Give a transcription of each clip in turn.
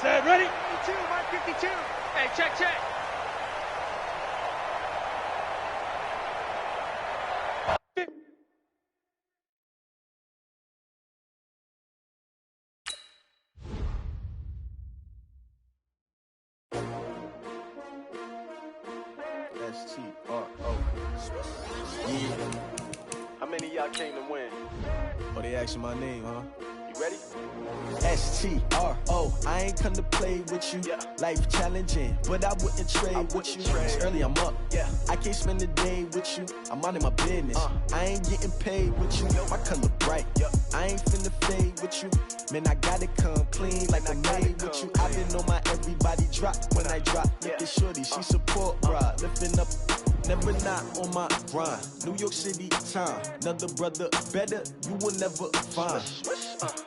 Set, ready? 52, Mark 52. Hey, check, check. S-T-R-O. Yeah. How many of y'all came to win? Oh, they asking my name, huh? You ready? S-T-R-O. I ain't come to play with you. Yeah. Life challenging, but I wouldn't trade with you. It's early, I'm up. Yeah. I can't spend the day with you. I'm minding my business. I ain't getting paid with you. My color bright. I ain't finna fade with you. Man, I gotta come clean like I made with you. I've been on my everybody drop when I drop. Look at shorty, she support ride. Lifting up, never not on my grind. New York City time. Another brother better, you will never find.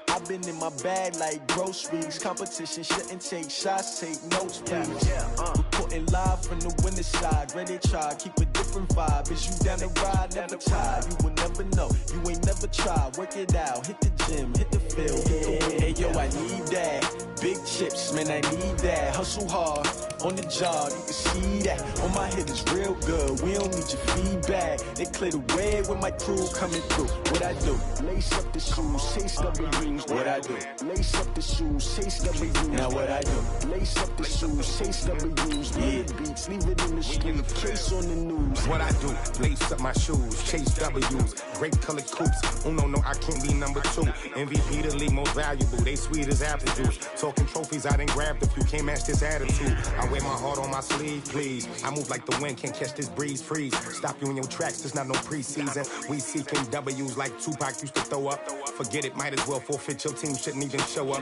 I've been in my bag like groceries. Competition shouldn't take shots, take notes, please. Reporting live from the winning side. Ready to try, keep a different vibe. Is you down the ride, never tired. You will never know, you ain't never tried. Work it out, hit the gym, hit the field, hit the win. Hey yo, I need that. Big chips, man, I need that. Hustle hard, on the job, you can see that. On my head is real good, we don't need your feedback. They clear the way with my crew coming through. What I do? Lace up the shoes, chase W's. What I do? Lace up the shoes, chase W's. Now what I do? Lace up the shoes, chase W's. Yeah, beats, leave it in the street, case on the news. What I do? Lace up my shoes, chase W's. Great colored coops. Oh no, I can't be number 2. MVP the league most valuable. They sweet as apple juice. Talking trophies, I didn't grab the few. Can't match this attitude. I wear my heart on my sleeve, please. I move like the wind, can't catch this breeze, freeze. Stop you in your tracks, there's not no preseason. We seeking W's like Tupac used to throw up. Forget it, might as well forfeit. Your team shouldn't even show up.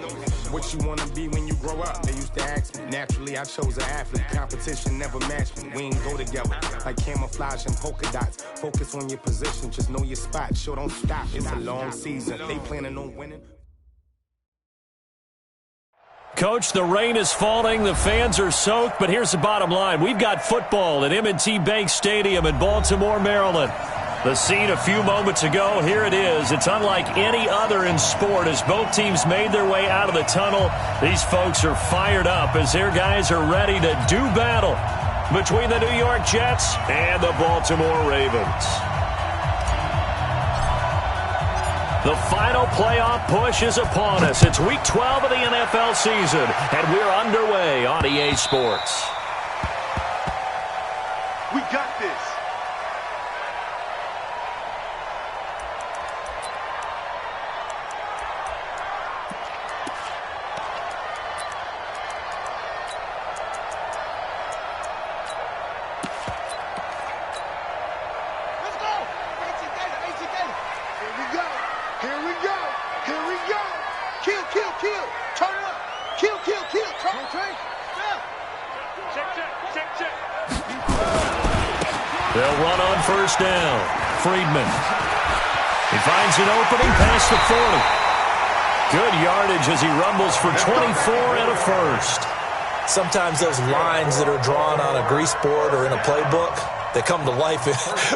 What you wanna be when you grow up? They used to ask me. Naturally, I chose an athlete. Competition never matched me. We ain't go together like camouflage and polka dots. Focus on your position, just know your spot. Sure, don't stop. It's a long season. They planning on winning. Coach, the rain is falling, the fans are soaked, but here's the bottom line. We've got football at M&T Bank Stadium in Baltimore, Maryland. The scene a few moments ago, here it is. It's unlike any other in sport as both teams made their way out of the tunnel. These folks are fired up as their guys are ready to do battle between the New York Jets and the Baltimore Ravens. The final playoff push is upon us. It's Week 12 of the NFL season, and we're underway on EA Sports. We got this. They'll run on first down. Friedman. He finds an opening past the 40. Good yardage as he rumbles for 24 and a first. Sometimes those lines that are drawn on a grease board or in a playbook, they come to life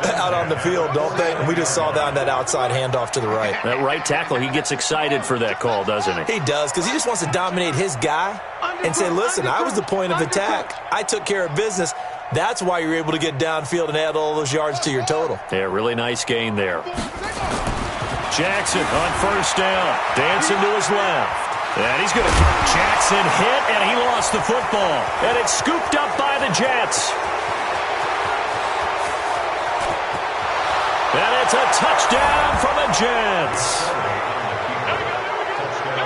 out on the field, don't they? And we just saw down that outside handoff to the right. That right tackle, he gets excited for that call, doesn't he? He does, because he just wants to dominate his guy and say, listen, I was the point of attack. I took care of business. That's why you're able to get downfield and add all those yards to your total. Yeah, really nice gain there. Jackson on first down. Dancing to his left. And he's going to get Jackson hit, and he lost the football. And it's scooped up by the Jets. And it's a touchdown for the Jets.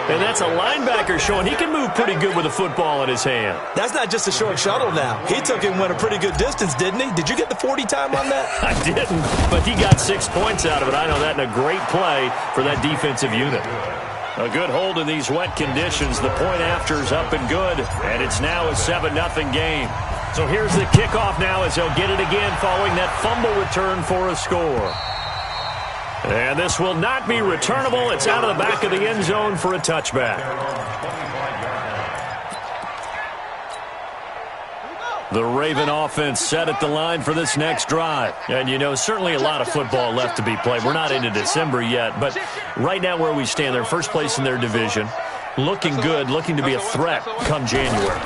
And that's a linebacker showing he can move pretty good with a football in his hand. That's not just a short shuttle now. He took it and went a pretty good distance, didn't he? Did you get the 40 time on that? I didn't, but he got 6 points out of it. I know that, and a great play for that defensive unit. A good hold in these wet conditions. The point after is up and good, and it's now a 7-0 game. So here's the kickoff now as they'll get it again following that fumble return for a score. And this will not be returnable. It's out of the back of the end zone for a touchback. The Raven offense set at the line for this next drive. And, you know, certainly a lot of football left to be played. We're not into December yet, but right now where we stand, they're first place in their division. looking good, looking to be a threat come January.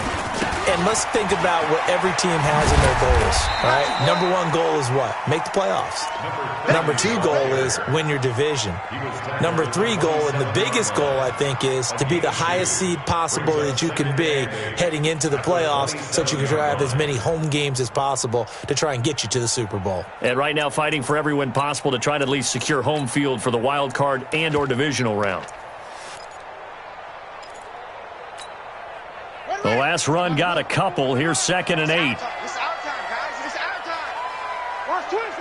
And let's think about what every team has in their goals, all right? Number one goal is what? Make the playoffs. Number two goal is win your division. Number three goal, and the biggest goal, I think, is to be the highest seed possible that you can be heading into the playoffs so that you can try to have as many home games as possible to try and get you to the Super Bowl. And right now fighting for every win possible to try to at least secure home field for the wild card and or divisional round. The last run got a couple. Here's 2nd and 8. It's our time, guys. It's our time. Where's Twins?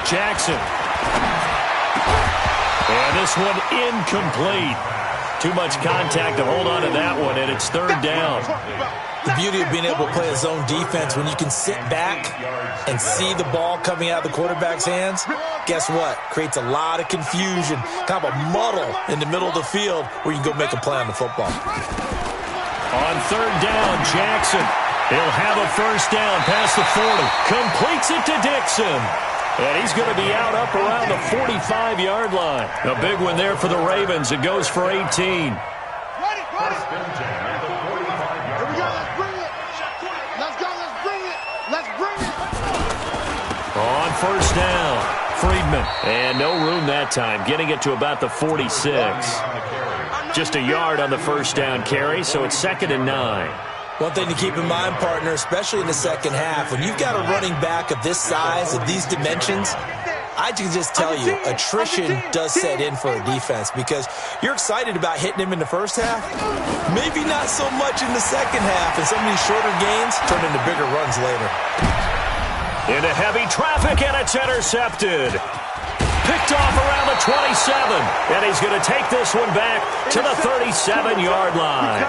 Jackson. And this one incomplete. Too much contact to hold on to that one, and it's 3rd down. The beauty of being able to play a zone defense when you can sit back and see the ball coming out of the quarterback's hands, guess what? Creates a lot of confusion, kind of a muddle in the middle of the field where you can go make a play on the football. On 3rd down, Jackson. He'll have a 1st down past the 40. Completes it to Dixon. And he's going to be out up around the 45-yard line. A big one there for the Ravens. It goes for 18. Ready. Here we go. Let's bring it. Let's go. Let's bring it. Let's bring it. On 1st down, Friedman. And no room that time, getting it to about the 46. Just a yard on the 1st down carry, so it's 2nd and 9. One thing to keep in mind, partner, especially in the second half, when you've got a running back of this size, of these dimensions, I can just tell you, attrition does set in for a defense because you're excited about hitting him in the first half. Maybe not so much in the second half, and some of these shorter gains turn into bigger runs later. Into heavy traffic, and it's intercepted. Picked off around the 27, and he's going to take this one back to the 37-yard line.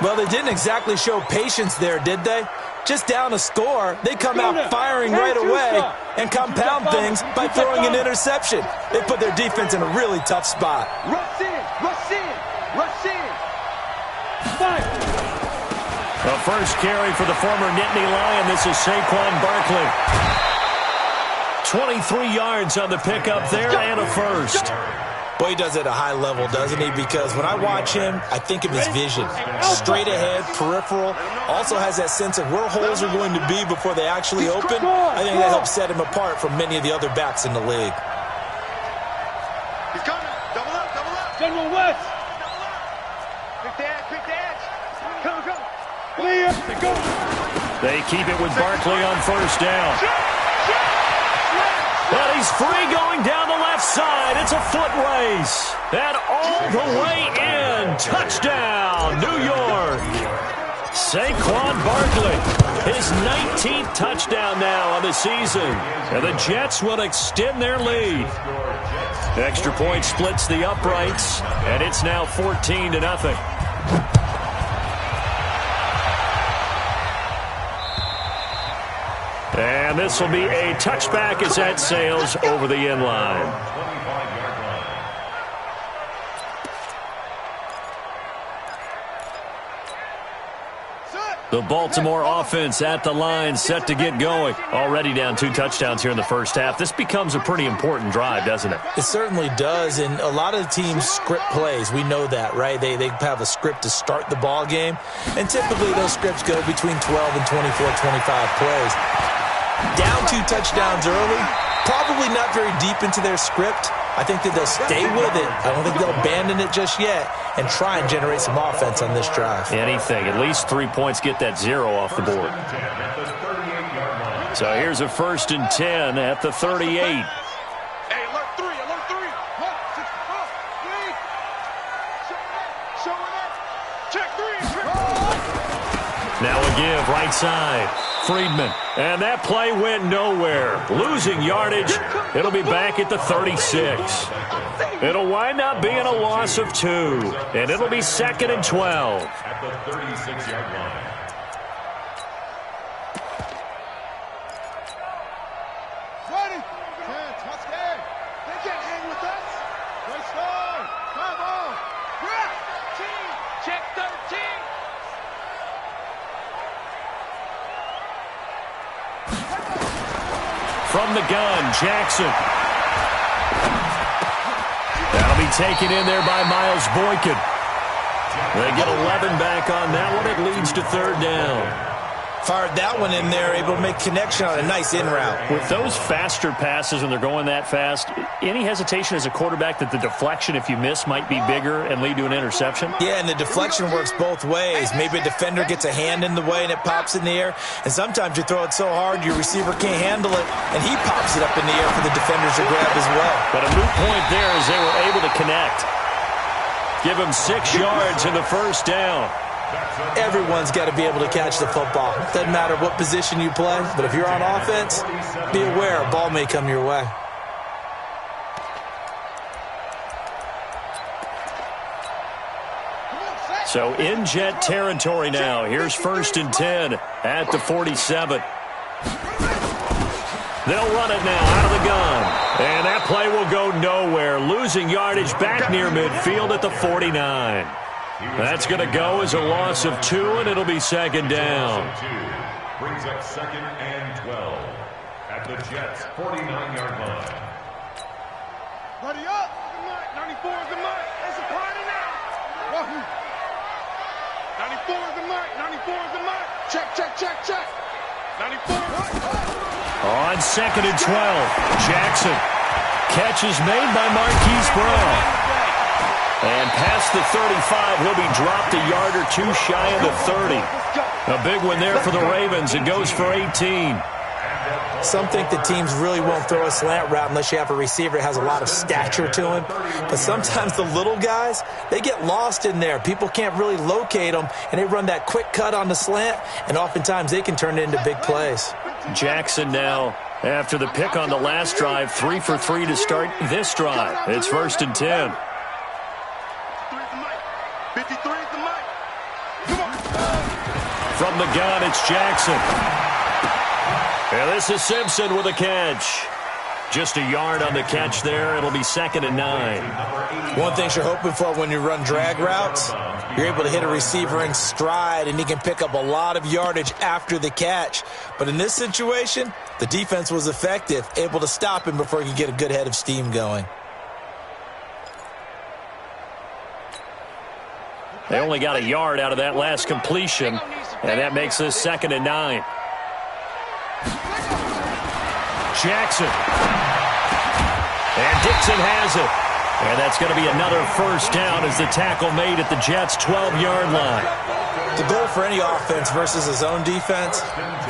Well, they didn't exactly show patience there, did they? Just down a score, they come out firing right away and compound things by throwing an interception. They put their defense in a really tough spot. Rush in. Rush in. Rush in. Fire. The first carry for the former Nittany Lion. This is Saquon Barkley. 23 yards on the pickup there and a first. Boy, he does it at a high level, doesn't he? Because when I watch him, I think of his vision. Straight ahead, peripheral. Also has that sense of where holes are going to be before they actually open. I think that helps set him apart from many of the other backs in the league. He's coming. Double up. Double up. General West. Pick the edge. Pick the edge. Come. Clear. Go. They keep it with Barkley on 1st down. And he's free going down the left side. It's a foot race. And all the way in. Touchdown, New York. Saquon Barkley, his 19th touchdown now on the season. And the Jets will extend their lead. Extra point splits the uprights, and it's now 14-0. And this will be a touchback as that sails over the end line. The Baltimore offense at the line, set to get going. Already down 2 touchdowns here in the first half. This becomes a pretty important drive, doesn't it? It certainly does, and a lot of the teams script plays. We know that, right? They have a script to start the ball game, and typically those scripts go between 12 and 24, 25 plays. Down 2 touchdowns early, probably not very deep into their script. I think that they'll stay with it. I don't think they'll abandon it just yet and try and generate some offense on this drive. Anything. At least 3 points, get that 0 off the board. So here's a 1st and 10 at the 38. Hey, alert 3. Alert 3. 1, 6, 4, 3. Show it. Check 3. Now a give, right side. Friedman. And that play went nowhere. Losing yardage. It'll be back at the 36. It'll wind up being a loss of 2. And it'll be 2nd and 12. At the 36-yard line. Ready. Chance. Let's go. They can't hang with us. Great start. Come on. Yeah. Check 13. From the gun, Jackson. taken in there by Miles Boykin. They get 11 back on that one. It leads to third down. Fired that one in there, able to make connection on a nice in route. With those faster passes when they're going that fast, any hesitation as a quarterback that the deflection, if you miss, might be bigger and lead to an interception? Yeah, and the deflection works both ways. Maybe a defender gets a hand in the way and it pops in the air, and sometimes you throw it so hard your receiver can't handle it, and he pops it up in the air for the defenders to grab as well. But a moot point there as they were able to connect. Give him 6 yards in the first down. Everyone's got to be able to catch the football. Doesn't matter what position you play, but if you're on offense, be aware a ball may come your way. So in Jet territory now. Here's 1st and 10 at the 47. They'll run it now out of the gun. And that play will go nowhere. Losing yardage back near midfield at the 49. That's going to go as a loss of 2, and it'll be 2nd down. Brings up 2nd and 12 at the Jets' 49-yard line. Ready up. 94 is the mic. It's a party now. 94 is the mic. 94 is the mic. Check. 94. On 2nd and 12, Jackson. Catch is made by Marquise Brown. And past the 35, he'll be dropped a yard or 2 shy of the 30. A big one there for the Ravens. It goes for 18. Some think that teams really won't throw a slant route unless you have a receiver that has a lot of stature to him. But sometimes the little guys, they get lost in there. People can't really locate them, and they run that quick cut on the slant, and oftentimes they can turn it into big plays. Jackson now, after the pick on the last drive, 3 for 3 to start this drive. It's 1st and 10. 53 is the mic. From the gun, it's Jackson. And this is Simpson with a catch. Just a yard on the catch there. It'll be 2nd and 9. One thing you're hoping for when you run drag routes, you're able to hit a receiver in stride, and he can pick up a lot of yardage after the catch. But in this situation, the defense was effective, able to stop him before he could get a good head of steam going. They only got a yard out of that last completion, and that makes this 2nd and 9. Jackson. And Dixon has it. And that's going to be another first down as the tackle made at the Jets' 12-yard line. The goal for any offense versus his own defense,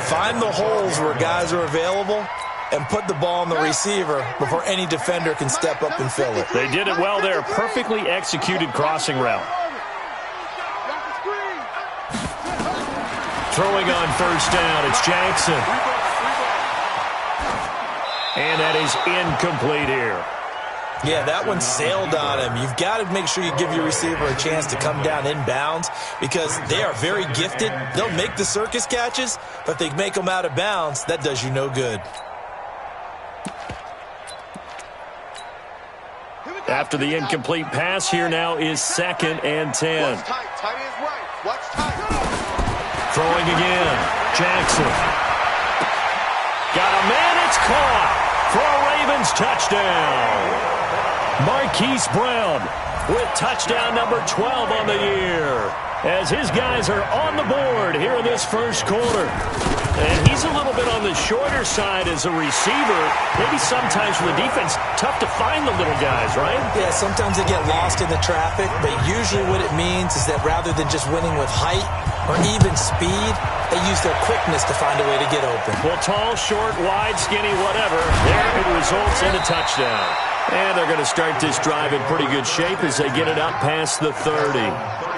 find the holes where guys are available and put the ball on the receiver before any defender can step up and fill it. They did it well there. Perfectly executed crossing route. Throwing on first down, it's Jackson. And that is incomplete here. Yeah, that one sailed on him. You've got to make sure you give your receiver a chance to come down inbounds because they are very gifted. They'll make the circus catches, but if they make them out of bounds, that does you no good. After the incomplete pass, here now is 2nd and 10. Watch tight. Tight ends right. Watch tight. Throwing again. Jackson. Got a man. It's caught for a Ravens touchdown. Marquise Brown with touchdown number 12 on the year as his guys are on the board here in this first quarter. And he's a little bit on the shorter side as a receiver. Maybe sometimes for the defense, tough to find the little guys, right? Yeah, sometimes they get lost in the traffic, but usually what it means is that rather than just winning with height or even speed, they use their quickness to find a way to get open. Well, tall, short, wide, skinny, whatever, there it results in a touchdown. And they're going to start this drive in pretty good shape as they get it up past the 30.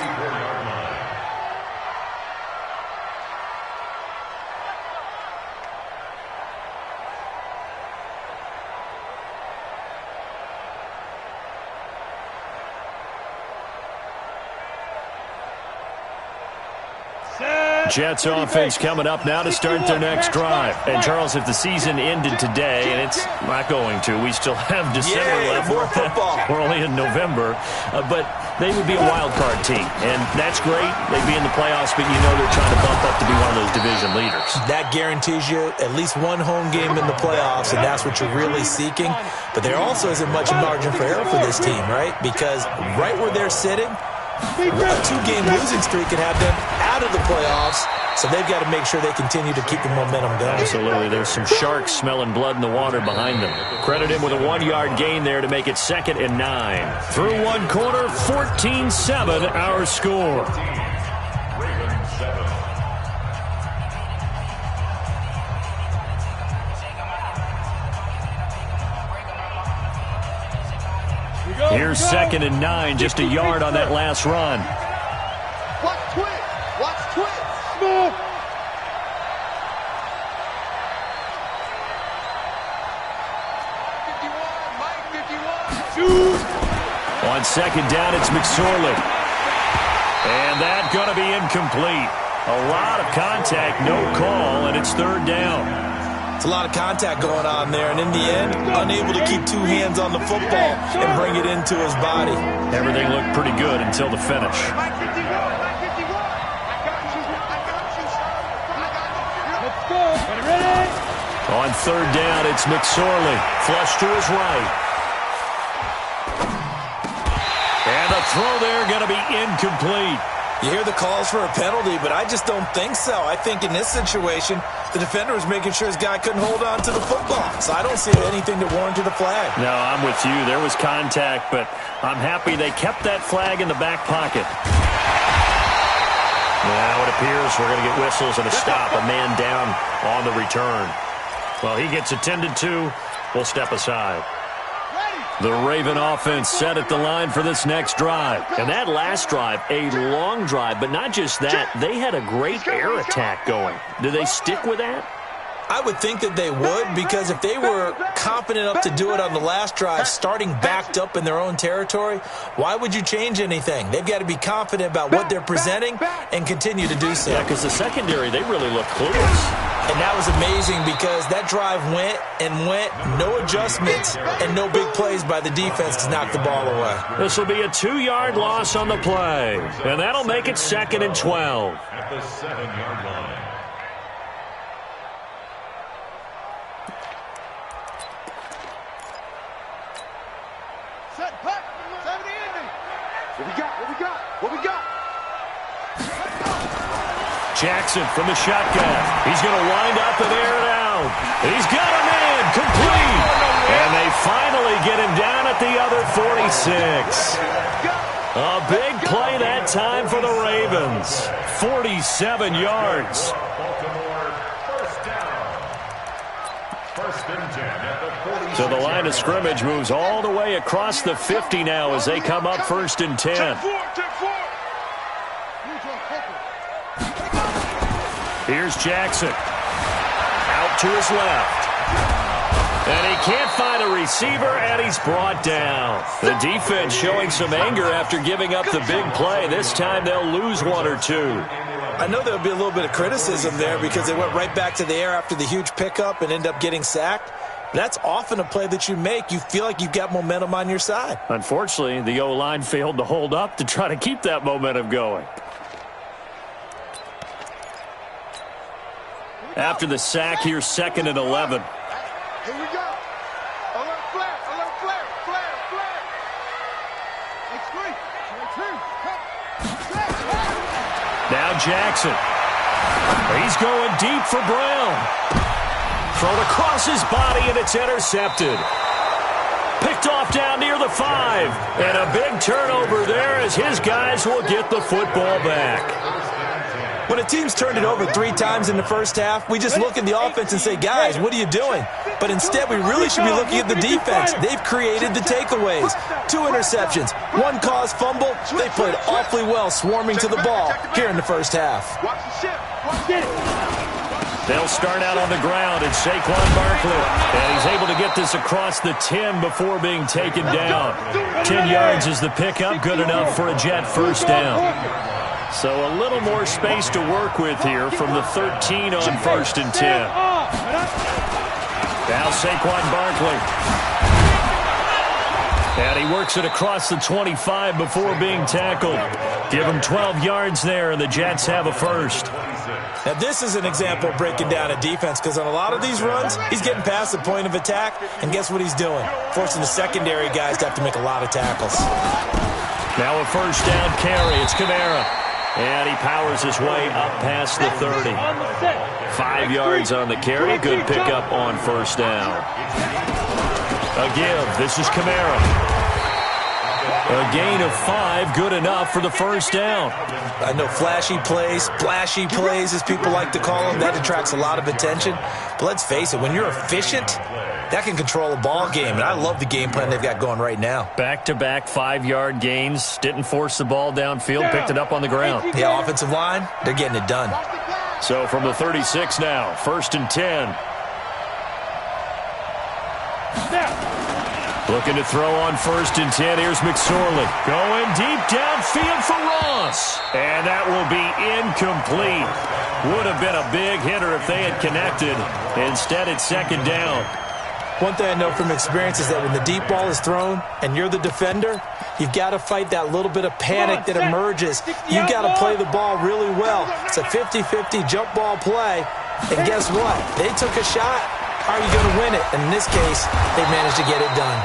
Jets offense coming up now to start their next drive. And, Charles, if the season ended today, and it's not going to, we still have December left. More football. We're only in November. But they would be a wild card team. And that's great. They'd be in the playoffs, but you know they're trying to bump up to be one of those division leaders. That guarantees you at least one home game in the playoffs, and that's what you're really seeking. But there also isn't much margin for error for this team, right? Because right where they're sitting, a 2-game losing streak could have them out of the playoffs. So they've got to make sure they continue to keep the momentum going. Absolutely. There's some sharks smelling blood in the water behind them. Credit him with a 1-yard gain there to make it 2nd and 9. Through one quarter, 14-7 our score. Here's 2nd and 9, just a yard on that last run. Watch twist. Watch twist. Move. On 2nd down, it's McSorley. And that's going to be incomplete. A lot of contact, no call, and it's 3rd down. It's a lot of contact going on there, and in the end, unable to keep 2 hands on the football and bring it into his body. Everything looked pretty good until the finish. On 3rd down, it's McSorley. Flush to his right. And the throw there going to be incomplete. You hear the calls for a penalty, but I just don't think so. I think in this situation, the defender was making sure his guy couldn't hold on to the football. So I don't see anything to warrant a flag. No, I'm with you. There was contact, but I'm happy they kept that flag in the back pocket. Now it appears we're going to get whistles and a stop. A man down on the return. Well, he gets attended to. We'll step aside. The Raven offense set at the line for this next drive. And that last drive, a long drive, but not just that. They had a great air attack going. Do they stick with that? I would think that they would, because if they were confident enough to do it on the last drive, starting backed up in their own territory, why would you change anything? They've got to be confident about what they're presenting and continue to do so. Yeah, because the secondary, they really look clueless. And that was amazing because that drive went and went, no adjustments and no big plays by the defense to knock the ball away. This will be a 2-yard loss on the play, and that'll make it 2nd and 12. At the 7-yard line. Set, putt. 70 ending. What we got? What we got? What we got? Jackson from the shotgun. He's going to wind up and air it out. He's got him in, complete. And they finally get him down at the other 46. A big play that time for the Ravens. 47 yards. Baltimore, first down. 1st and 10 at the 46. So the line of scrimmage moves all the way across the 50 now as they come up 1st and 10. Here's Jackson. Out to his left. And he can't find a receiver, and he's brought down. The defense showing some anger after giving up the big play. This time they'll lose 1 or 2. I know there'll be a little bit of criticism there because they went right back to the air after the huge pickup and end up getting sacked. That's often a play that you make. You feel like you've got momentum on your side. Unfortunately, the O-line failed to hold up to try to keep that momentum going. After the sack, here's 2nd and 11. Here we go. Alert flare, alert flare, flare, flare. Now Jackson. He's going deep for Brown. Thrown across his body, and it's intercepted. Picked off down near the 5. And a big turnover there as his guys will get the football back. When a team's turned it over 3 times in the first half, we just look at the offense and say, guys, what are you doing? But instead, we really should be looking at the defense. They've created the takeaways. 2 interceptions, 1 caused fumble. They played awfully well swarming to the ball here in the first half. They'll start out on the ground, and Saquon Barkley. And he's able to get this across the 10 before being taken down. 10 yards is the pickup, good enough for a Jet first down. So a little more space to work with here from the 13 on 1st and 10. Now Saquon Barkley. And he works it across the 25 before being tackled. Give him 12 yards there, and the Jets have a first. Now, this is an example of breaking down a defense, because on a lot of these runs, he's getting past the point of attack, and guess what he's doing? Forcing the secondary guys to have to make a lot of tackles. Now a first down carry. It's Kamara. And he powers his way up past the 30. 5 yards on the carry. Good pickup on first down. A give. This is Kamara. A gain of 5, good enough for the first down. I know flashy plays, splashy plays, as people like to call them, that attracts a lot of attention. But let's face it, when you're efficient, that can control a ball game. And I love the game plan they've got going right now. Back-to-back 5-yard gains. Didn't force the ball downfield. Picked it up on the ground. Yeah, offensive line, they're getting it done. So from the 36 now, 1st and 10. Looking to throw on 1st and 10. Here's McSorley. Going deep downfield for Ross. And that will be incomplete. Would have been a big hitter if they had connected. Instead, it's 2nd down. One thing I know from experience is that when the deep ball is thrown and you're the defender, you've got to fight that little bit of panic that emerges. You've got to play the ball really well. It's a 50-50 jump ball play. And guess what? They took a shot. How are you going to win it? And in this case, they managed to get it done.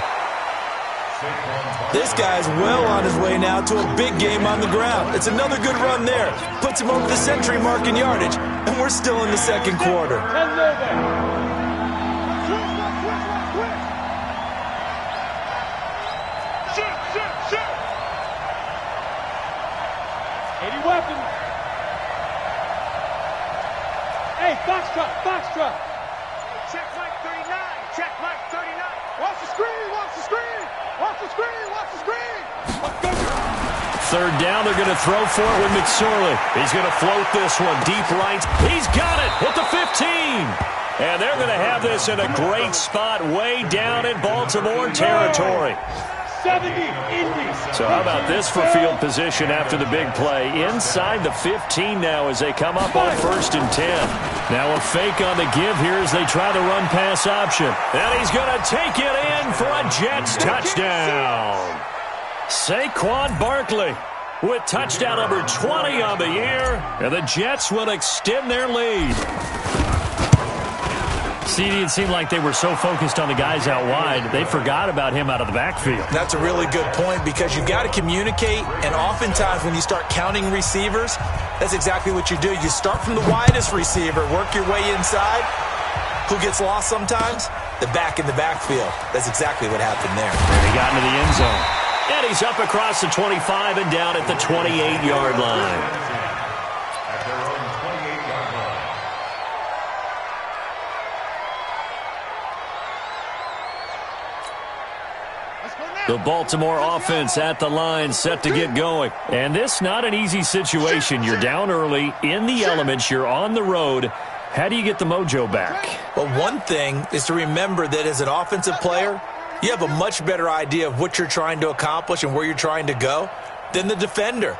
This guy's well on his way now to a big game on the ground. It's another good run there. Puts him over the century mark in yardage, and we're still in the 2nd quarter. Weapon. Hey, Foxtrot. Check Mike 39. Watch the screen. Let's go. 3rd down, they're going to throw for it with McSorley. He's going to float this one deep right. He's got it at the 15. And they're going to have this in a great spot way down in Baltimore territory. 70 Indies. So how about this for field position after the big play? Inside the 15 now as they come up on 1st and 10. Now a fake on the give here as they try the run-pass option. And he's going to take it in for a Jets touchdown. Saquon Barkley with touchdown number 20 on the year. And the Jets will extend their lead. CD, it seemed like they were so focused on the guys out wide, they forgot about him out of the backfield. That's a really good point, because you've got to communicate, and oftentimes when you start counting receivers, that's exactly what you do. You start from the widest receiver, work your way inside. Who gets lost sometimes? The back in the backfield. That's exactly what happened there. And he got into the end zone. And he's up across the 25 and down at the 28-yard line. The Baltimore offense at the line, set to get going. And this not an easy situation. You're down early, in the elements, you're on the road. How do you get the mojo back? Well, one thing is to remember that as an offensive player, you have a much better idea of what you're trying to accomplish and where you're trying to go than the defender.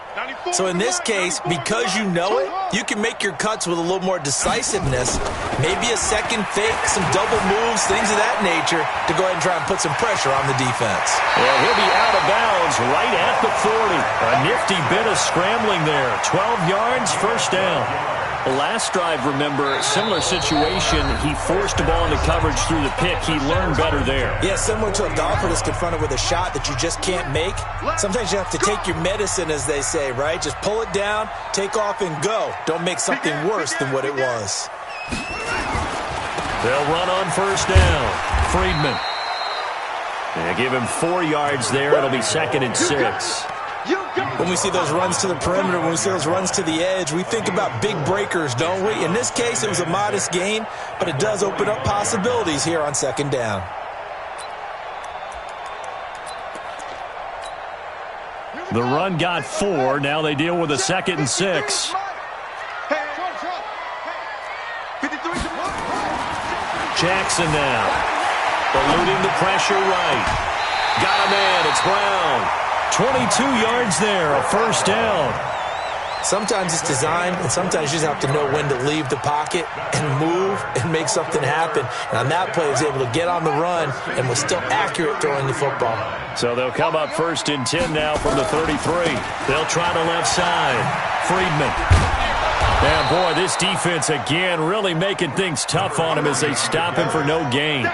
So in this case, because you know it, you can make your cuts with a little more decisiveness, maybe a second fake, some double moves, things of that nature, to go ahead and try and put some pressure on the defense. Well, he'll be out of bounds right at the 40. A nifty bit of scrambling there. 12 yards, 1st down. The last drive, remember, similar situation. He forced the ball into coverage through the pick. He learned better there. Yeah, similar to a golfer that's confronted with a shot that you just can't make. Sometimes you have to take your medicine, as they say, right? Just pull it down, take off, and go. Don't make something worse than what it was. They'll run on 1st down. Friedman. They give him 4 yards there. It'll be 2nd and 6. When we see those runs to the perimeter, when we see those runs to the edge, we think about big breakers, don't we? In this case, it was a modest gain, but it does open up possibilities here on 2nd down. The run got 4. Now they deal with a 2nd and 6. Jackson now. Eluding the pressure right. Got a man. It's Brown. 22 yards there, a 1st down. Sometimes it's designed, and sometimes you just have to know when to leave the pocket and move and make something happen. And on that play, he was able to get on the run and was still accurate throwing the football. So they'll come up 1st and 10 now from the 33. They'll try the left side. Friedman. And, boy, this defense again really making things tough on him as they stop him for no gain.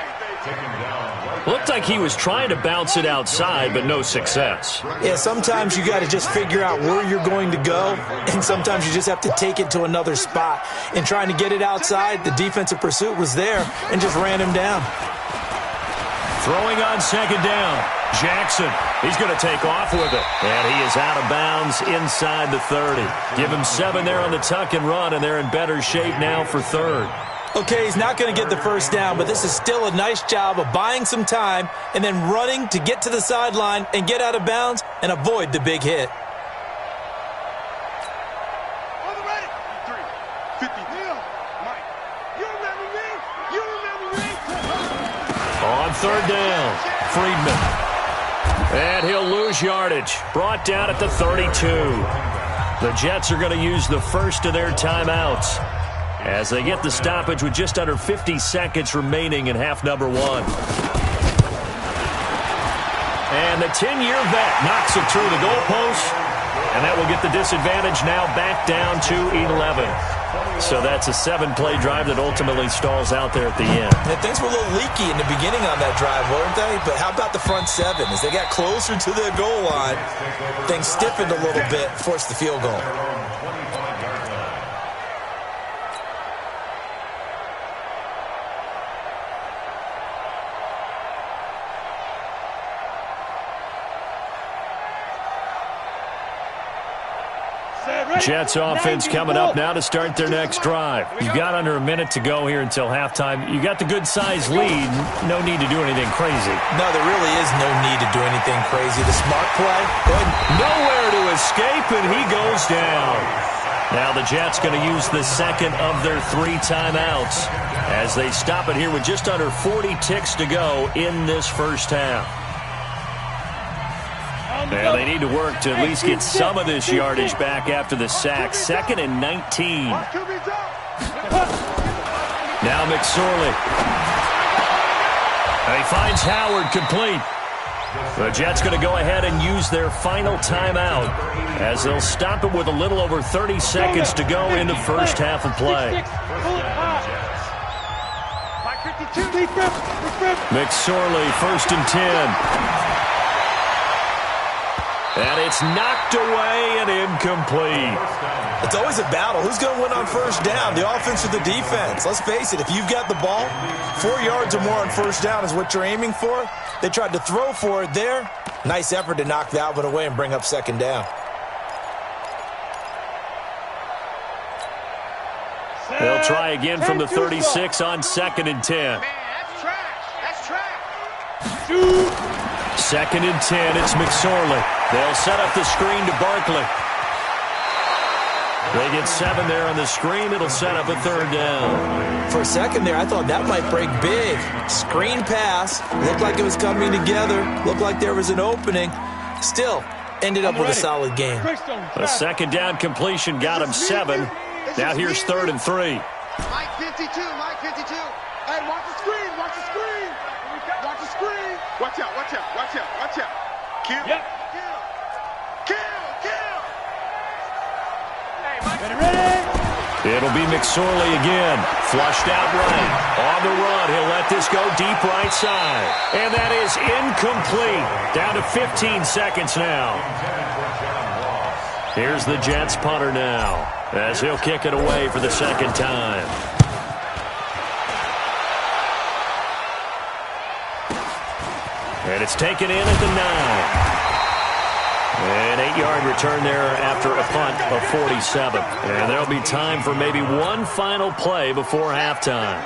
Looked like he was trying to bounce it outside, but no success. Yeah, sometimes you got to just figure out where you're going to go, and sometimes you just have to take it to another spot. In trying to get it outside, the defensive pursuit was there and just ran him down. Throwing on 2nd down. Jackson, he's going to take off with it. And he is out of bounds inside the 30. Give him 7 there on the tuck and run, and they're in better shape now for 3rd. Okay, he's not going to get the 1st down, but this is still a nice job of buying some time and then running to get to the sideline and get out of bounds and avoid the big hit. On the ready. 3, 50. Mike, you remember me? You remember me? On 3rd down, Friedman. And he'll lose yardage. Brought down at the 32. The Jets are going to use the first of their timeouts as they get the stoppage with just under 50 seconds remaining in half number 1. And the 10-year vet knocks it through the goalpost, and that will get the disadvantage now back down to 11. So that's a 7-play drive that ultimately stalls out there at the end. And things were a little leaky in the beginning on that drive, weren't they? But how about the front 7? As they got closer to the goal line, things stiffened a little bit, forced the field goal. Jets offense coming up now to start their next drive. You've got under a minute to go here until halftime. You got the good-sized lead. No need to do anything crazy. No, there really is no need to do anything crazy. The smart play, go ahead. Nowhere to escape, and he goes down. Now the Jets going to use the second of their 3 timeouts as they stop it here with just under 40 ticks to go in this first half. And they need to work to at least get some of this yardage back after the sack. 2nd and 19. Now McSorley. And he finds Howard complete. The Jets going to go ahead and use their final timeout as they'll stop it with a little over 30 seconds to go in the first half of play. McSorley, 1st and 10. And it's knocked away and incomplete. It's always a battle. Who's going to win on 1st down, the offense or the defense? Let's face it, if you've got the ball, 4 yards or more on 1st down is what you're aiming for. They tried to throw for it there. Nice effort to knock that one away and bring up 2nd down. They'll try again from the 36 on 2nd and 10. Man, that's trash. That's trash. 2nd and 10, it's McSorley. They'll set up the screen to Barkley. They get 7 there on the screen. It'll set up a 3rd down. For a second there, I thought that might break big. Screen pass. Looked like it was coming together. Looked like there was an opening. Still, ended up with a solid game. A 2nd down completion got him 7. Now here's 3rd and 3. Mike 52, Mike 52. Hey, watch the screen, watch the screen. Watch the screen. Watch out, watch out, watch out, watch out. Kill. Yep. Kill. Kill, kill. Hey, Mike. Ready? It'll be McSorley again. Flushed out right. On the run, he'll let this go deep right side. And that is incomplete. Down to 15 seconds now. Here's the Jets punter now as he'll kick it away for the 2nd time. And it's taken in at the 9. An 8-yard return there after a punt of 47. And there'll be time for maybe one final play before halftime.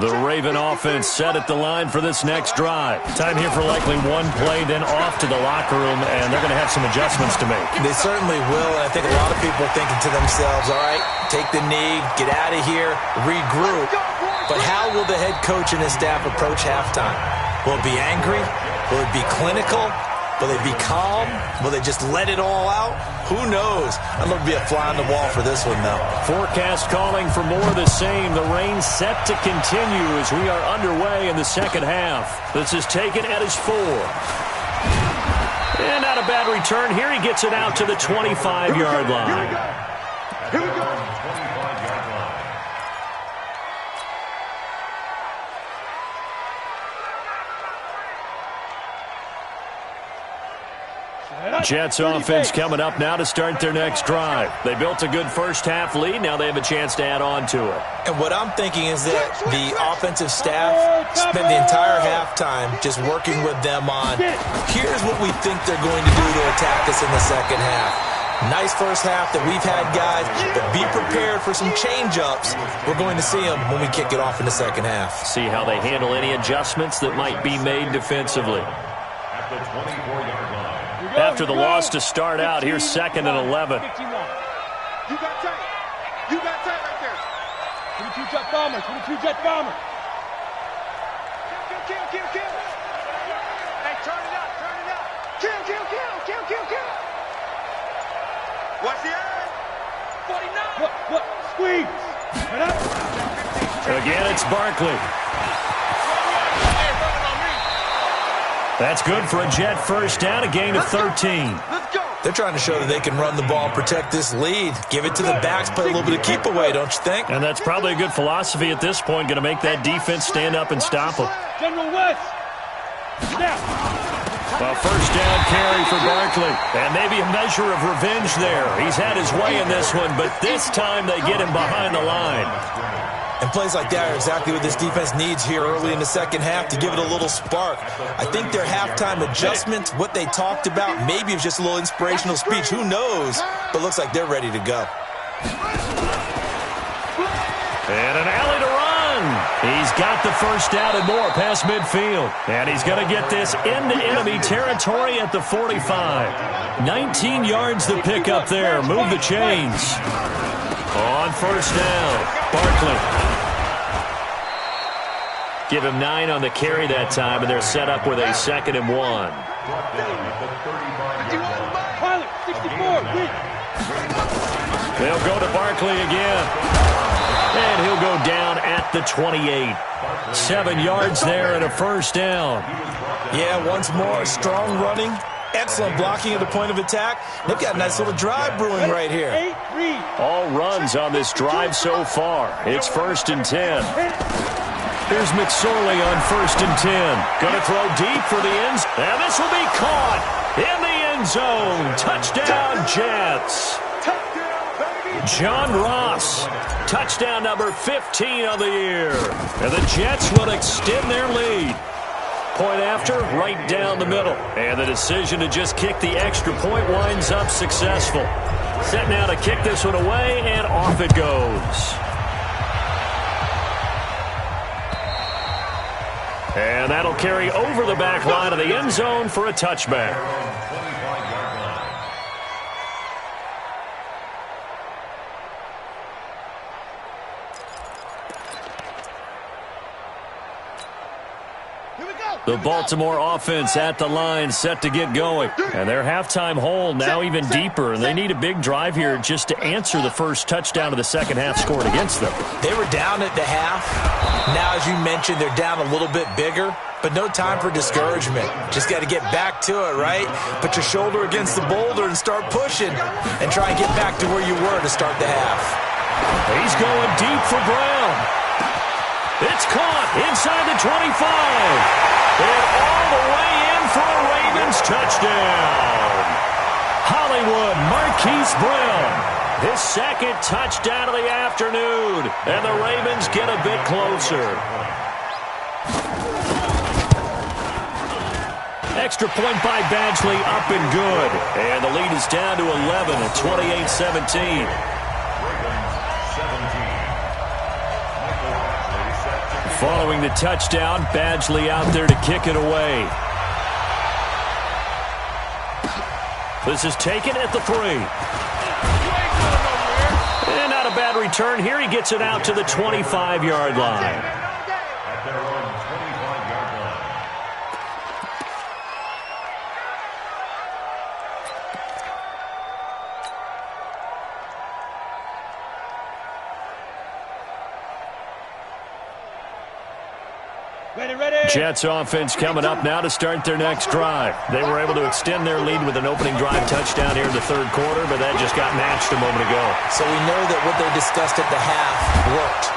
The Raven offense set at the line for this next drive. Time here for likely one play, then off to the locker room, and they're going to have some adjustments to make. They certainly will, and I think a lot of people are thinking to themselves, all right, take the knee, get out of here, regroup. But how will the head coach and his staff approach halftime? Will it be angry? Will it be clinical? Will they be calm? Will they just let it all out? Who knows? I'd love to be a fly on the wall for this one, though. Forecast calling for more of the same. The rain set to continue as we are underway in the second half. This is taken at his 4. And not a bad return here. He gets it out to the 25-yard line. Here we go. Jets offense coming up now to start their next drive. They built a good first-half lead. Now they have a chance to add on to it. And what I'm thinking is that the offensive staff spent the entire halftime just working with them on, here's what we think they're going to do to attack us in the second half. Nice first half that we've had, guys, but be prepared for some change-ups. We're going to see them when we kick it off in the second half. See how they handle any adjustments that might be made defensively. At the 24-yard line. After the loss to start out, here's 2nd and 11. You got tight. You got tight right there. 22 jet bomber. 22 jet bomber. Kill. Hey, turn it up. Kill. Watch the eye. 49. Look. Squeeze. Head up. Again, it's Barkley. That's good for a Jet first down, a gain of 13. Let's go. They're trying to show that they can run the ball and protect this lead. Give it to the backs, play a little bit of keep away, don't you think? And that's probably a good philosophy at this point, going to make that defense stand up and stop them. General West. Snap. A first down carry for Barkley. And maybe a measure of revenge there. He's had his way in this one, but this time they get him behind the line. And plays like that are exactly what this defense needs here early in the second half to give it a little spark. I think their halftime adjustment, what they talked about, maybe it's just a little inspirational speech. Who knows? But looks like they're ready to go. And an alley to run. He's got the first down and more past midfield. And he's going to get this into enemy territory at the 45. 19 yards the pick up there. Move the chains. On first down, Barkley. Give him 9 on the carry that time, and they're set up with a 2nd and 1. Pilot, 64. They'll go to Barkley again. And he'll go down at the 28. 7 yards there and a first down. Yeah, once more, strong running. Excellent blocking at the point of attack. They've got a nice little drive brewing right here. All runs on this drive so far. It's 1st and 10. Here's McSorley on 1st and 10. Going to throw deep for the ends. And this will be caught in the end zone. Touchdown, Jets. John Ross. Touchdown number 15 of the year. And the Jets will extend their lead. Point after, right down the middle. And the decision to just kick the extra point winds up successful. Set now to kick this one away, and off it goes. And that'll carry over the back line of the end zone for a touchback. The Baltimore offense at the line, set to get going. And their halftime hole now even deeper, and they need a big drive here just to answer the first touchdown of the second half scored against them. They were down at the half. Now, as you mentioned, they're down a little bit bigger, but no time for discouragement. Just got to get back to it, right? Put your shoulder against the boulder and start pushing and try and get back to where you were to start the half. He's going deep for Brown. It's caught inside the 25. And all the way in for a Ravens touchdown. Hollywood Marquise Brown. His 2nd touchdown of the afternoon. And the Ravens get a bit closer. Extra point by Badgley, up and good. And the lead is down to 11 at 28-17. Following the touchdown, Badgley out there to kick it away. This is taken at the 3. And not a bad return here. He gets it out to the 25-yard line. Jets offense coming up now to start their next drive. They were able to extend their lead with an opening drive touchdown here in the third quarter, but that just got matched a moment ago. So we know that what they discussed at the half worked.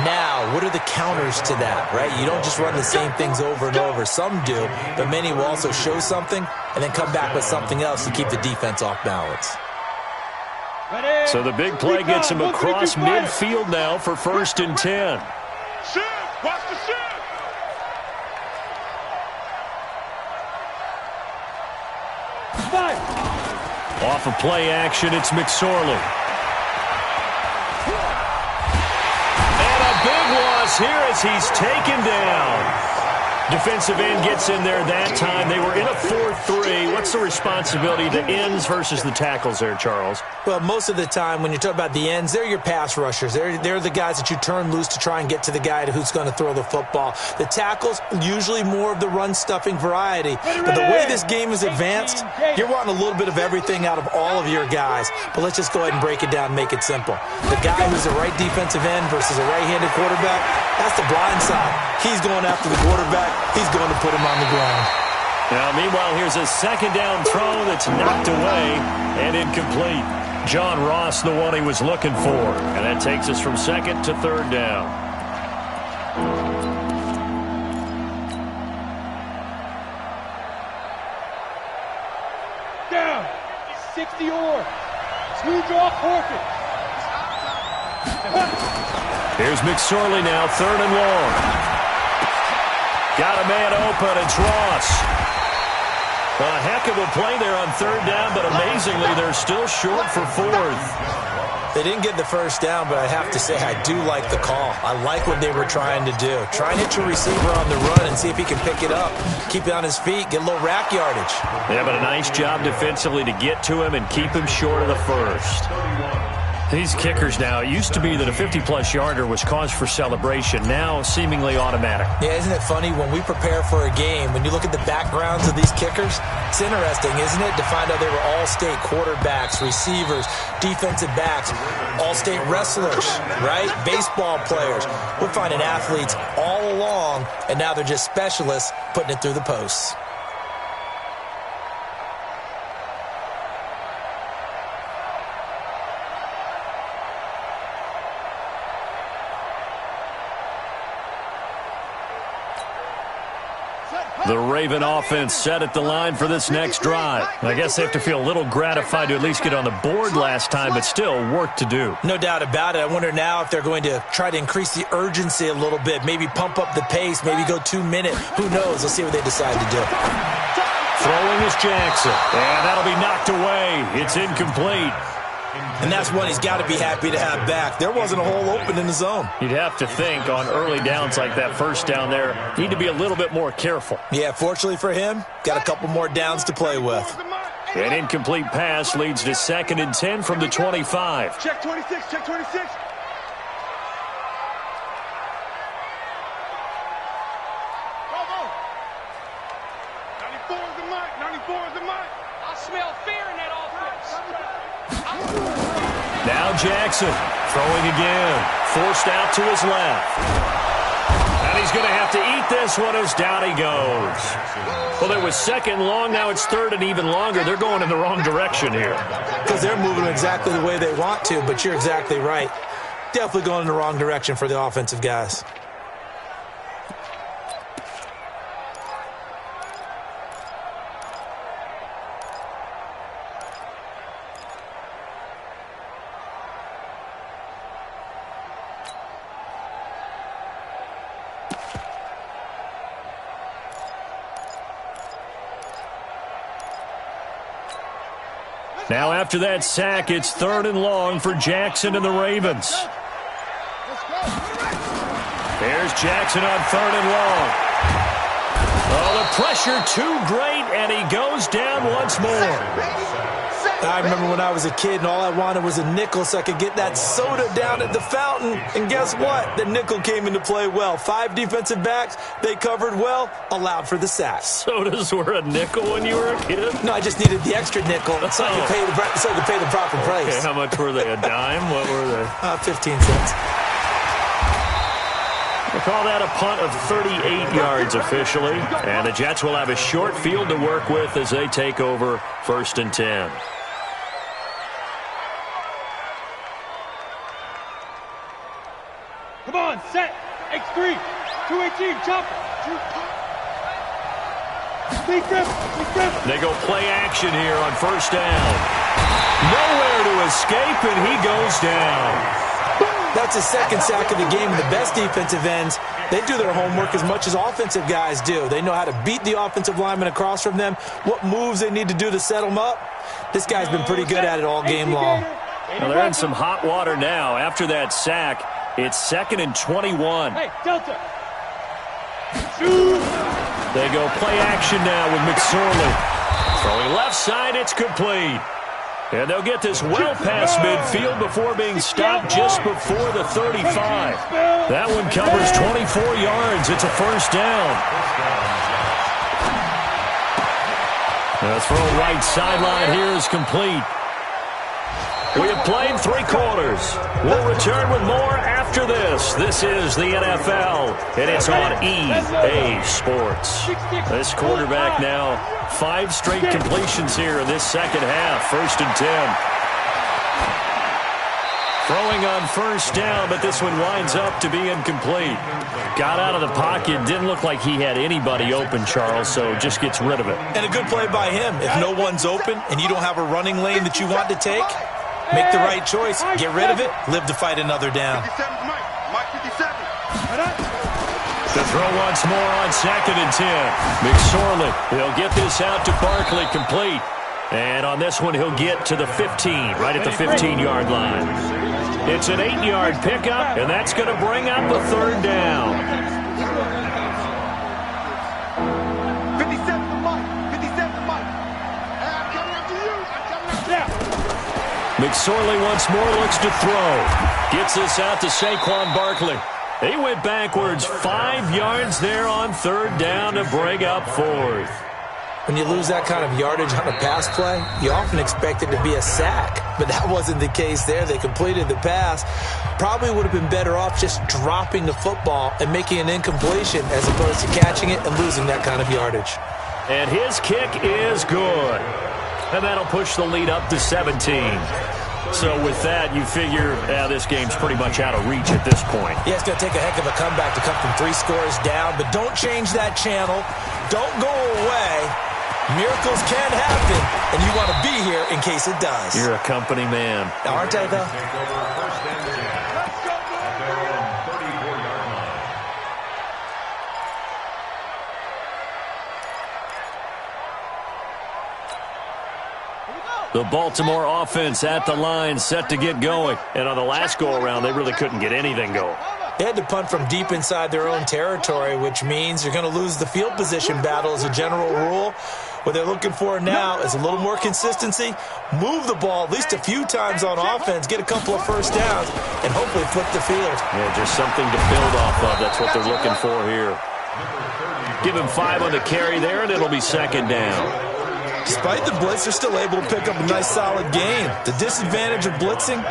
Now, what are the counters to that, right? You don't just run the same things over and over. Some do, but many will also show something and then come back with something else to keep the defense off balance. So the big play gets him across midfield now for 1st and 10. Shoot! Watch the shoot! Off of play action, it's McSorley. And a big loss here as he's taken down. Defensive end gets in there that time. They were in a 4-3. What's the responsibility, the ends versus the tackles there, Charles? Well, most of the time when you talk about the ends, they're your pass rushers. They're the guys that you turn loose to try and get to the guy who's going to throw the football. The tackles, usually more of the run-stuffing variety. But the way this game is advanced, you're wanting a little bit of everything out of all of your guys. But let's just go ahead and break it down and make it simple. The guy who's a right defensive end versus a right-handed quarterback, that's the blind side. He's going after the quarterback. He's going to put him on the ground. Now, meanwhile, here's a second down throw that's knocked away and incomplete. John Ross, the one he was looking for. And that takes us from 2nd to 3rd down. Down. 60 or. Smooth draw, forfeit. Here's McSorley now, 3rd and long. Got a man open, it's Ross. A heck of a play there on 3rd down, but amazingly, they're still short for 4th. They didn't get the first down, but I have to say I do like the call. I like what they were trying to do. Try and hit your receiver on the run and see if he can pick it up. Keep it on his feet, get a little rack yardage. Yeah, but a nice job defensively to get to him and keep him short of the first. These kickers now, it used to be that a 50-plus yarder was cause for celebration. Now, seemingly automatic. Yeah, isn't it funny? When we prepare for a game, when you look at the backgrounds of these kickers, it's interesting, isn't it, to find out they were all-state quarterbacks, receivers, defensive backs, all-state wrestlers, right? Baseball players. We're finding athletes all along, and now they're just specialists putting it through the posts. The Raven offense set at the line for this next drive. I guess they have to feel a little gratified to at least get on the board last time, but still work to do. No doubt about it. I wonder now if they're going to try to increase the urgency a little bit, maybe pump up the pace, maybe go 2-minute. Who knows? Let's see what they decide to do. Throwing is Jackson, and that'll be knocked away. It's incomplete. And that's one he's got to be happy to have back. There wasn't a hole open in the zone. You'd have to think on early downs like that first down there, need to be a little bit more careful. Yeah, fortunately for him, got a couple more downs to play with. An incomplete pass leads to 2nd and 10 from the 25. Check 26, check 26. Come on. 94 is the mic, 94 is the mic. I smell fear in that offense. Now Jackson throwing again. Forced out to his left. And he's going to have to eat this one as down he goes. Well, it was 2nd long. Now it's 3rd and even longer. They're going in the wrong direction here. Because they're moving exactly the way they want to, but you're exactly right. Definitely going in the wrong direction for the offensive guys. Now after that sack, it's 3rd and long for Jackson and the Ravens. There's Jackson on 3rd and long. Oh, the pressure too great, and he goes down once more. I remember when I was a kid and all I wanted was a nickel so I could get that soda down at the fountain. And guess what? The nickel came into play well. 5 defensive backs, they covered well, allowed for the sack. Sodas were a nickel when you were a kid? No, I just needed the extra nickel so I could pay the proper price. Okay, how much were they? A dime? What were they? 15 cents. We'll call that a punt of 38 yards officially. And the Jets will have a short field to work with as they take over 1st and 10. Come on, set. X3. 218, chop. They go play action here on 1st down. Nowhere to escape, and he goes down. That's his 2nd sack of the game. The best defensive ends, they do their homework as much as offensive guys do. They know how to beat the offensive lineman across from them, what moves they need to do to set them up. This guy's been pretty good at it all game long. Well, they're in some hot water now. After that sack, it's 2nd and 21. Hey, Delta. They go play action now with McSorley. Throwing left side, it's complete. And they'll get this well past midfield before being stopped just before the 35. That one covers 24 yards. It's a 1st down. The throw right sideline here is complete. We have played 3 quarters. We'll return with more after this. This is the NFL, and it's on EA Sports. This quarterback now, 5 straight completions here in this 2nd half. 1st and 10. Throwing on 1st down, but this one winds up to be incomplete. Got out of the pocket, didn't look like he had anybody open, Charles, so just gets rid of it. And a good play by him. If no one's open and you don't have a running lane that you want to take, make the right choice, get rid of it, live to fight another down. 57, Mike 57. The throw once more on 2nd and 10. McSorley, he'll get this out to Barkley, complete. And on this one, he'll get to the 15, right at the 15-yard line. It's an 8-yard pickup, and that's going to bring up a 3rd down. 57 to Mike. 57 to Mike. I'm coming up to you. McSorley once more looks to throw. Gets this out to Saquon Barkley. He went backwards 5 yards there on 3rd down to bring up 4th. When you lose that kind of yardage on a pass play, you often expect it to be a sack. But that wasn't the case there. They completed the pass. Probably would have been better off just dropping the football and making an incompletion as opposed to catching it and losing that kind of yardage. And his kick is good. And that'll push the lead up to 17. So with that, you figure this game's pretty much out of reach at this point. Yeah, it's going to take a heck of a comeback to come from 3 scores down, but don't change that channel. Don't go away. Miracles can happen, and you want to be here in case it does. You're a company man. Aren't I, though? The Baltimore offense at the line, set to get going. And on the last go-around, they really couldn't get anything going. They had to punt from deep inside their own territory, which means you're going to lose the field position battle as a general rule. What they're looking for now is a little more consistency, move the ball at least a few times on offense, get a couple of 1st downs, and hopefully flip the field. Yeah, just something to build off of. That's what they're looking for here. Give him 5 on the carry there, and it'll be 2nd down. Despite the blitz, they're still able to pick up a nice, solid gain. The disadvantage of blitzing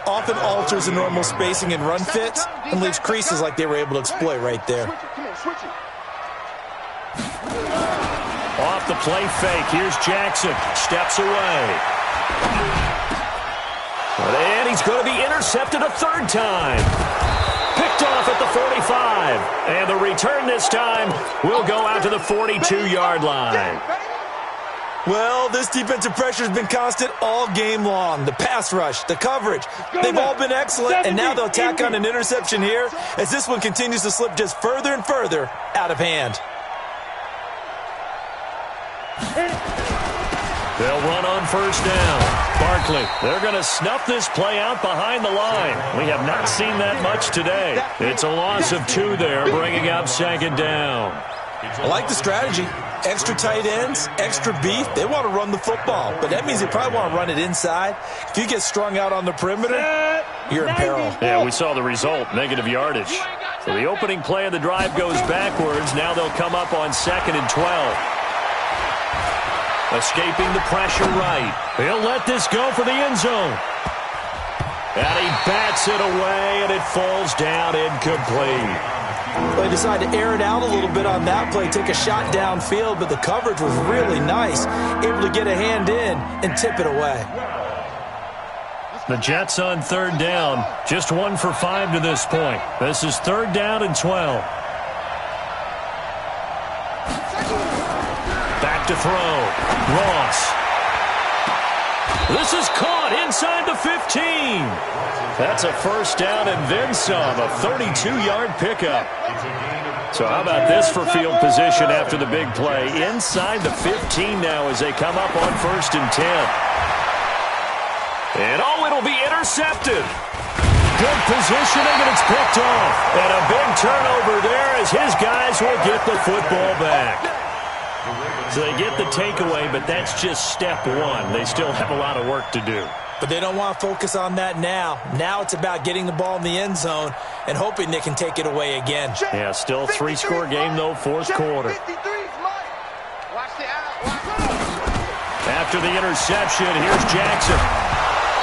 often alters the normal spacing and run fits and leaves creases like they were able to exploit right there. Off the play fake. Here's Jackson. Steps away. And he's going to be intercepted a 3rd time. Picked off at the 45. And the return this time will go out to the 42-yard line. Well, this defensive pressure has been constant all game long. The pass rush, the coverage, they've all been excellent, and now they'll tack on an interception here as this one continues to slip just further and further out of hand. They'll run on 1st down. Barkley, they're going to snuff this play out behind the line. We have not seen that much today. It's a loss of 2 there, bringing up 2nd down. I like the strategy. Extra tight ends, extra beef. They want to run the football, but that means they probably want to run it inside. If you get strung out on the perimeter, you're in peril. Yeah, we saw the result, negative yardage. So the opening play of the drive goes backwards. Now they'll come up on 2nd and 12. Escaping the pressure right. He'll let this go for the end zone. And he bats it away, and it falls down incomplete. They decided to air it out a little bit on that play, take a shot downfield, but the coverage was really nice, able to get a hand in and tip it away. The Jets on third down, just 1 for 5 to this point. This is 3rd down and 12. Back to throw. Ross. This is caught inside the 15. That's a first down and then some, a 32-yard pickup. So how about this for field position after the big play? Inside the 15 now as they come up on 1st and 10. And it'll be intercepted. Good positioning, and it's picked off. And a big turnover there as his guys will get the football back. So they get the takeaway, but that's just step 1. They still have a lot of work to do. But they don't want to focus on that now. Now it's about getting the ball in the end zone and hoping they can take it away again. Yeah, still a 3-score game, though, 4th quarter. After the interception, here's Jackson.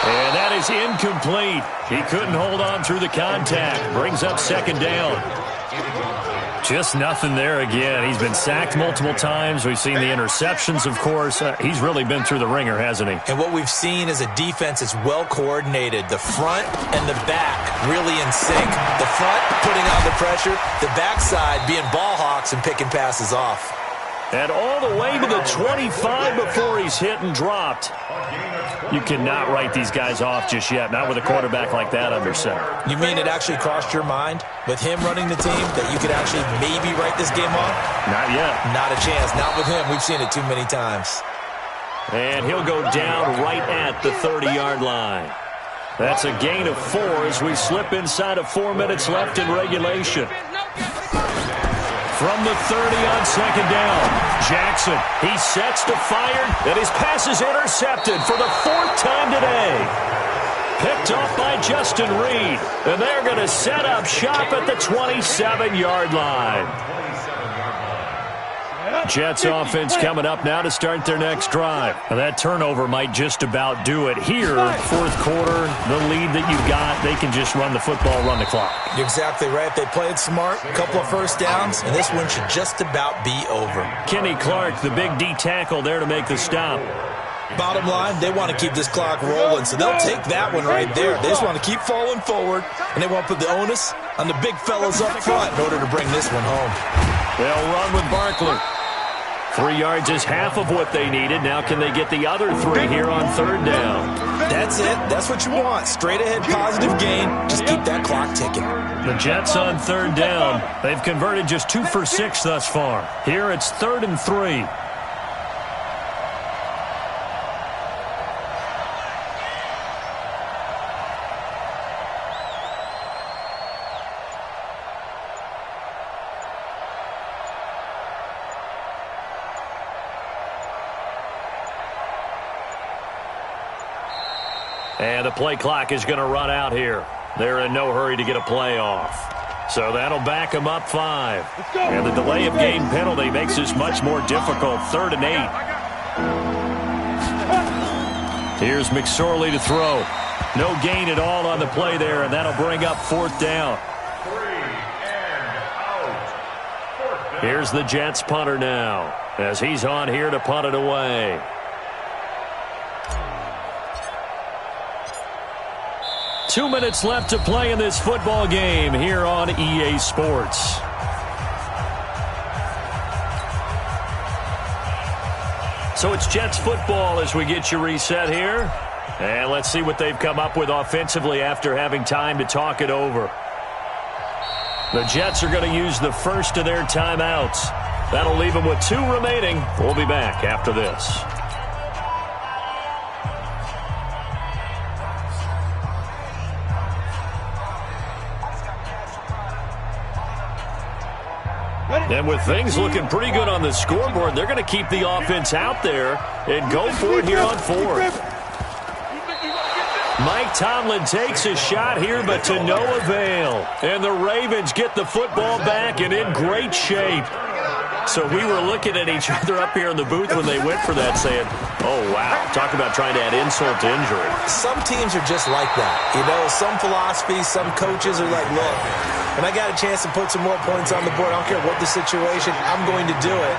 And that is incomplete. He couldn't hold on through the contact. Brings up 2nd down. Just nothing there again. He's been sacked multiple times. We've seen the interceptions, of course. He's really been through the ringer, hasn't he? And what we've seen is a defense that's well coordinated. The front and the back really in sync. The front putting on the pressure. The backside being ball hawks and picking passes off. And all the way to the 25 before he's hit and dropped. You cannot write these guys off just yet, not with a quarterback like that under center. You mean it actually crossed your mind with him running the team that you could actually maybe write this game off? Not yet. Not a chance. Not with him. We've seen it too many times. And he'll go down right at the 30-yard line. That's a gain of 4 as we slip inside of 4 minutes left in regulation. From the 30 on 2nd down, Jackson, he sets to fire, and his pass is intercepted for the 4th time today. Picked off by Justin Reed, and they're going to set up shop at the 27-yard line. Jets offense coming up now to start their next drive. Now that turnover might just about do it here. 4th quarter, the lead that you've got, they can just run the football, run the clock. You're exactly right. They played smart, a couple of first downs, and this one should just about be over. Kenny Clark, the big D tackle there to make the stop. Bottom line, they want to keep this clock rolling, so they'll take that one right there. They just want to keep falling forward, and they want to put the onus on the big fellas up front in order to bring this one home. They'll run with Barkley. 3 yards is half of what they needed. Now can they get the other 3 here on 3rd down? That's it. That's what you want. Straight ahead positive gain. Just keep that clock ticking. The Jets on 3rd down. They've converted just 2 for 6 thus far. Here it's 3rd and 3. And the play clock is going to run out here. They're in no hurry to get a play off. So that'll back them up 5. And the delay of game penalty makes this much more difficult. 3rd and 8. Here's McSorley to throw. No gain at all on the play there, and that'll bring up 4th down. Here's the Jets punter now, as he's on here to punt it away. Two minutes left to play in this football game here on EA Sports. So it's Jets football as we get you reset here. And let's see what they've come up with offensively after having time to talk it over. The Jets are going to use the first of their timeouts. That'll leave them with 2 remaining. We'll be back after this. And with things looking pretty good on the scoreboard, they're going to keep the offense out there and go for it here on 4th. Mike Tomlin takes a shot here, but to no avail. And the Ravens get the football back and in great shape. So we were looking at each other up here in the booth when they went for that saying, oh, wow, talk about trying to add insult to injury. Some teams are just like that. You know, some philosophies, some coaches are like, look, when I got a chance to put some more points on the board, I don't care what the situation, I'm going to do it.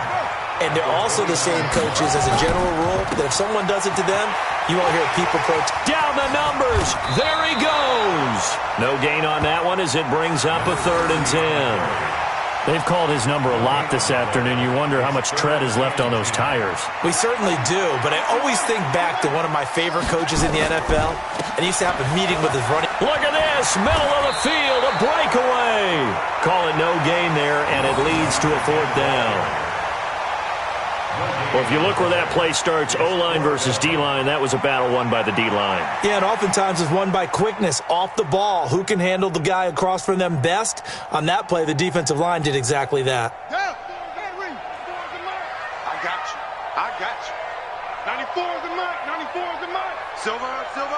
And they're also the same coaches as a general rule that if someone does it to them, you won't hear people protest. Down the numbers. There he goes. No gain on that one as it brings up a 3rd and 10. They've called his number a lot this afternoon. You wonder how much tread is left on those tires. We certainly do, but I always think back to one of my favorite coaches in the NFL, and he used to have a meeting with his running. Look at this, middle of the field, a breakaway. Call it no gain there, and it leads to a 4th down. Well, if you look where that play starts, O-line versus D-line, that was a battle won by the D-line. Yeah, and oftentimes it's won by quickness, off the ball. Who can handle the guy across from them best? On that play, the defensive line did exactly that. I got you. I got you. 94 is the mark. 94 is the mark. Silver, silver.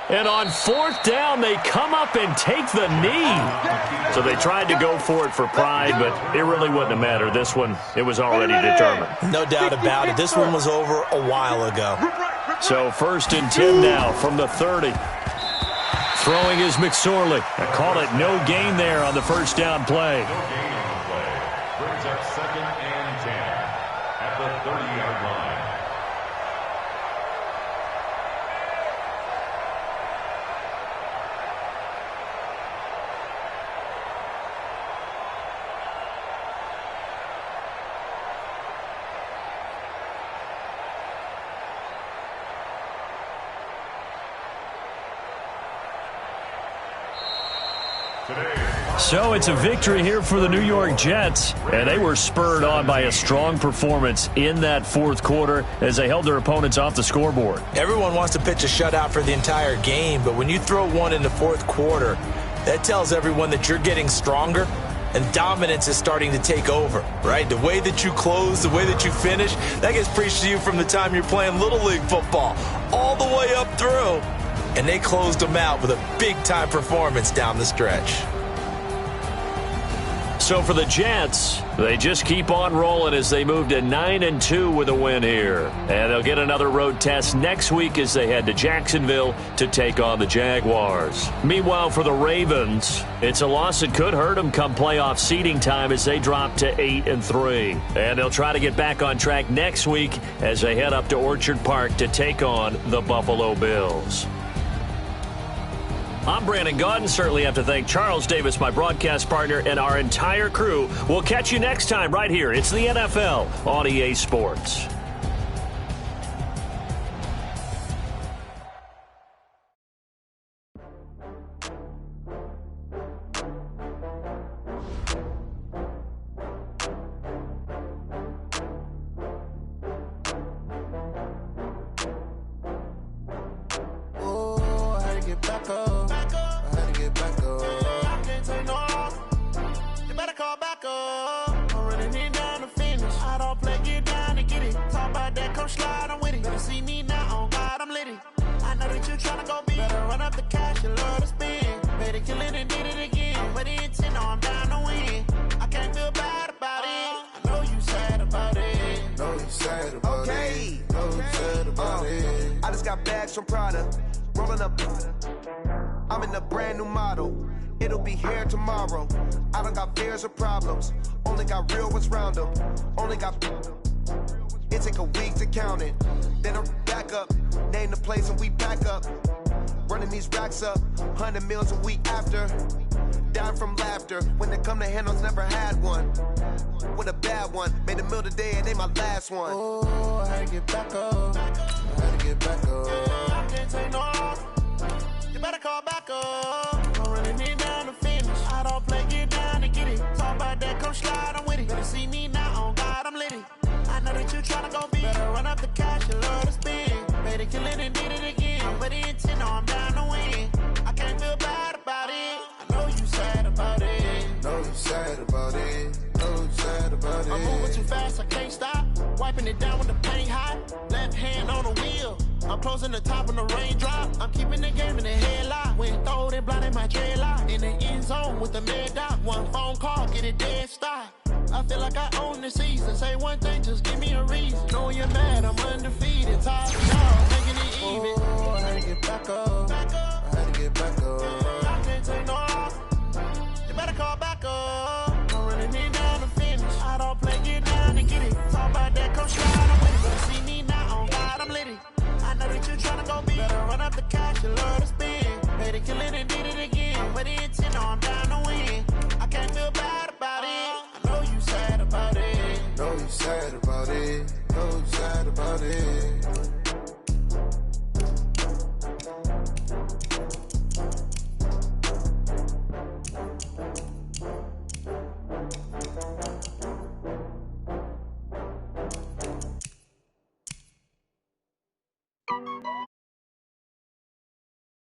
And on 4th down, they come up and take the knee. So they tried to go for it for pride, but it really wouldn't have mattered. This one, it was already determined. No doubt about it. This one was over a while ago. So 1st and 10 now from the 30. Throwing is McSorley. I call it no gain there on the 1st down play. No gain on the play. Brings up 2nd and 10 at the 30-yard line. So it's a victory here for the New York Jets, and they were spurred on by a strong performance in that 4th quarter as they held their opponents off the scoreboard. Everyone wants to pitch a shutout for the entire game, but when you throw one in the 4th quarter, that tells everyone that you're getting stronger and dominance is starting to take over, right? The way that you close, the way that you finish, that gets preached to you from the time you're playing Little League football all the way up through. And they closed them out with a big-time performance down the stretch. So for the Jets, they just keep on rolling as they move to 9-2 with a win here. And they'll get another road test next week as they head to Jacksonville to take on the Jaguars. Meanwhile, for the Ravens, it's a loss that could hurt them come playoff seeding time as they drop to 8-3. And they'll try to get back on track next week as they head up to Orchard Park to take on the Buffalo Bills. I'm Brandon Gaudin. Certainly have to thank Charles Davis, my broadcast partner, and our entire crew. We'll catch you next time right here. It's the NFL on EA Sports. I'm in a brand new model. It'll be here tomorrow. I don't got fears or problems. Only got real ones round them. Only got. It take a week to count it. Then I back up. Name the place and we back up. Running these racks up. 100 meals a week after. Dying from laughter. When it come to handles, never had one. With a bad one. Made a meal today and ain't my last one. Oh, I had to get back up. I had to get back up. I can't take no loss. You better call back up. I'm running it down to finish. I don't play, get down to get it. Talk about that, come slide, I'm with it. Better see me now, on God, I'm litty. I know that you tryna go big. Better run up the cash, you love to spend. Made a killing and did it again. But the intent, no, I'm down to win. I can't feel bad about it. I know you sad about it. Know you sad about it. Know you sad about it. I'm moving too fast, I can't stop. Wiping it down with the paint hot. Left hand on the wheel. I'm closing the top on the raindrop. I'm keeping the game in the headlock. When throwed and blinded my dreadlock. In the end zone with the mad dot. One phone call, get get it dead stop. I feel like I own the season. Say one thing, just give me a reason. Know you're mad, I'm undefeated. Top y'all, making it even. Oh, I had to get back up. I had to get back up. I can't take no loss. You better call back up. I'm running it down to finish. I don't play, get down and get it. Talk about that, come slide, I'm with it. Better see me now, on God, I'm litty. I know that you're trying to go big. Better run up the cash, you love to spend. Made it, kill it, and did it again. But the intent, no, I'm down to win. I can't feel bad about it. I know you sad about it. Know you sad about it. Know you sad about it.